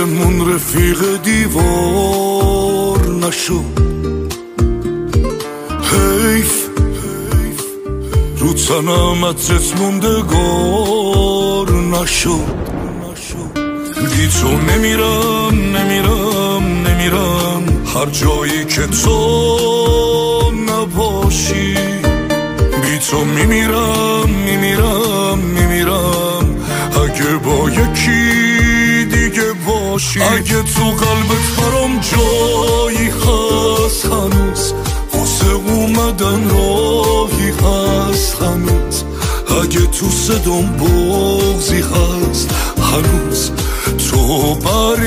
آسمون رفیق دیوار نشد. حیف رو تنم عطرت موندگار نشد. بی تو نمیرم نمیرم نمیرم هر جایی که تو نباشی. بی تو میمیرم میمیرم میمیرم اگه با یکی دیگه باشی. اگه تو قلبت برام جایی هست هنوز، واسه اومدن راهی هست هنوز. اگه تو صدام بغضی هست هنوز، تو بری